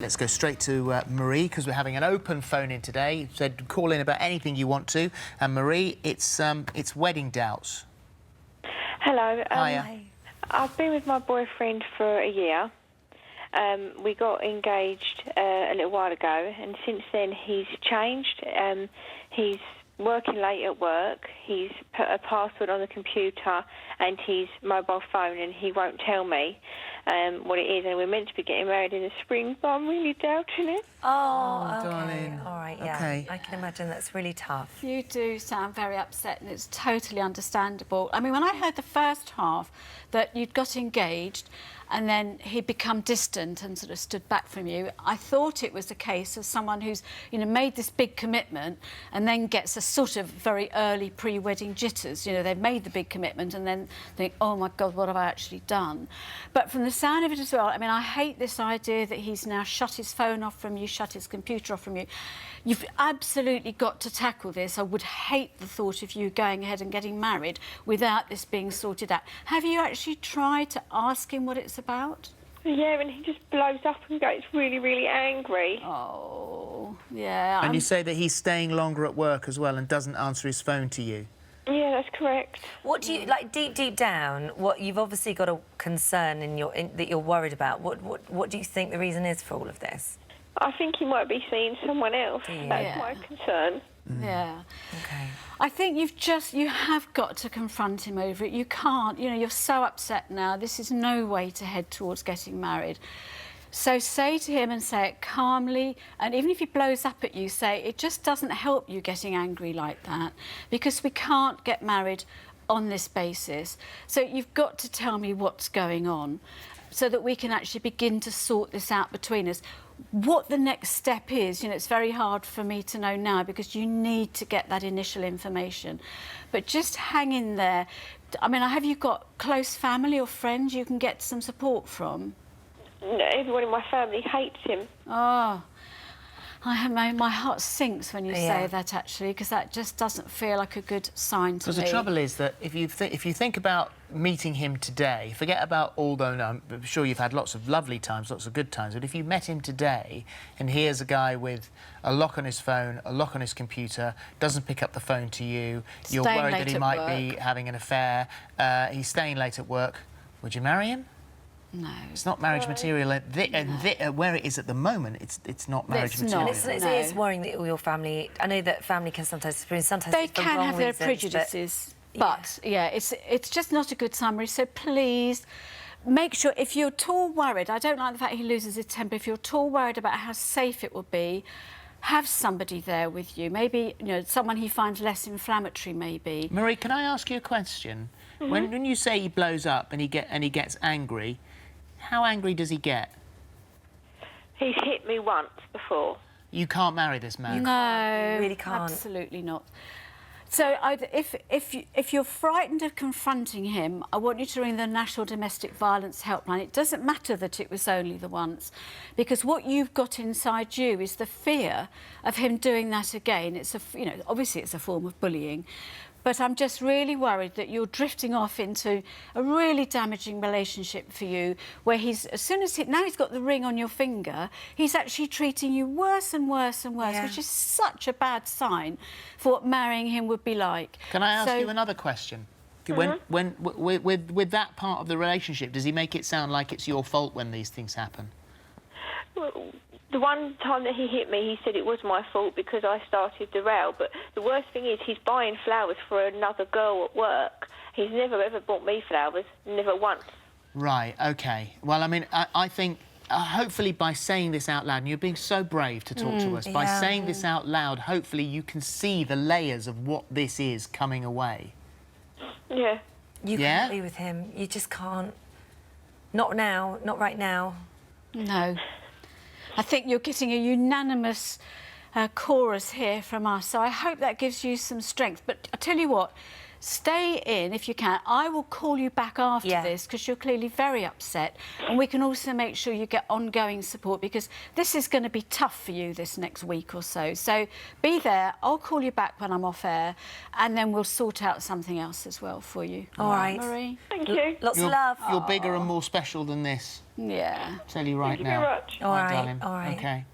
Let's go straight to Marie, because we're having an open phone in today. You said call in about anything you want to. And Marie, it's wedding doubts. Hello. Hiya. I've been with my boyfriend for a year. We got engaged a little while ago, and since then he's changed. He's working late at work. He's put a password on the computer and his mobile phone, and he won't tell me what it is. And we're meant to be getting married in the spring, but I'm really doubting it. Oh, okay. Darling. All right, yeah. Okay. I can imagine that's really tough. You do sound very upset, and it's totally understandable. I mean, when I heard the first half that you'd got engaged and then he'd become distant and sort of stood back from you, I thought it was a case of someone who's, you know, made this big commitment and then gets a sort of very early pre-wedding jitters. You know, they've made the big commitment and then think, oh, my God, what have I actually done? But from the sound of it as well, I mean, I hate this idea that he's now shut his phone off from you, shut his computer off from you. You've absolutely got to tackle this. I would hate the thought of you going ahead and getting married without this being sorted out. Have you actually tried to ask him what it's about? Yeah, and he just blows up and gets really, really angry. Oh, yeah. And you say that he's staying longer at work as well and doesn't answer his phone to you? Yeah, that's correct. What do you, like, deep down, what you've obviously got a concern that you're worried about. What do you think the reason is for all of this? I think he might be seeing someone else. That's my concern. Yeah. Okay. I think you have got to confront him over it. You can't, you know, you're so upset now. This is no way to head towards getting married. So say to him and say it calmly, and even if he blows up at you, say it just doesn't help you getting angry like that, because we can't get married on this basis. So you've got to tell me what's going on so that we can actually begin to sort this out between us. What the next step is, you know, it's very hard for me to know now because you need to get that initial information. But just hang in there. I mean, have you got close family or friends you can get some support from? No, everyone in my family hates him. Oh, my heart sinks when you say that, actually, because that just doesn't feel like a good sign to me. Because the trouble is that if you think about meeting him today, forget about although I'm sure you've had lots of lovely times, lots of good times, but if you met him today and here's a guy with a lock on his phone, a lock on his computer, doesn't pick up the phone to you, you're worried that he might be having an affair, he's staying late at work, would you marry him? No. It's not marriage material. Where it is at the moment, it's not marriage material. It is worrying that your family... I know that family can sometimes... They can have their prejudices, but yeah, it's just not a good summary. So please make sure, if you're at all worried, I don't like the fact he loses his temper, if you're at all worried about how safe it will be, have somebody there with you. Maybe, you know, someone he finds less inflammatory, maybe. Marie, can I ask you a question? When you say he blows up and he gets angry, how angry does he get? He's hit me once before. You can't marry this man. No, you really can't. Absolutely not. So if you're frightened of confronting him, I want you to ring the National Domestic Violence Helpline. It doesn't matter that it was only the once, because what you've got inside you is the fear of him doing that again. It's obviously it's a form of bullying. But I'm just really worried that you're drifting off into a really damaging relationship for you, where now he's got the ring on your finger, he's actually treating you worse and worse and worse, which is such a bad sign for what marrying him would be like. Can I ask you another question? With that part of the relationship, does he make it sound like it's your fault when these things happen? Well, the one time that he hit me, he said it was my fault because I started the row. But the worst thing is he's buying flowers for another girl at work. He's never, ever bought me flowers, never once. Right, OK. Well, I mean, I think hopefully by saying this out loud, and you're being so brave to talk to us, by saying this out loud, hopefully you can see the layers of what this is coming away. Yeah. You can't be with him. You just can't. Not now, not right now. No. I think you're getting a unanimous chorus here from us, so I hope that gives you some strength. But I tell you what, stay in if you can. I will call you back after Yeah. this because you're clearly very upset, and we can also make sure you get ongoing support because this is going to be tough for you this next week or so. So be there. I'll call you back when I'm off air, and then we'll sort out something else as well for you. All right. Marie? Thank you. Lots of love. You're bigger and more special than this. Yeah. Tell you right Thank you now. very much. All right, darling. all right. Okay.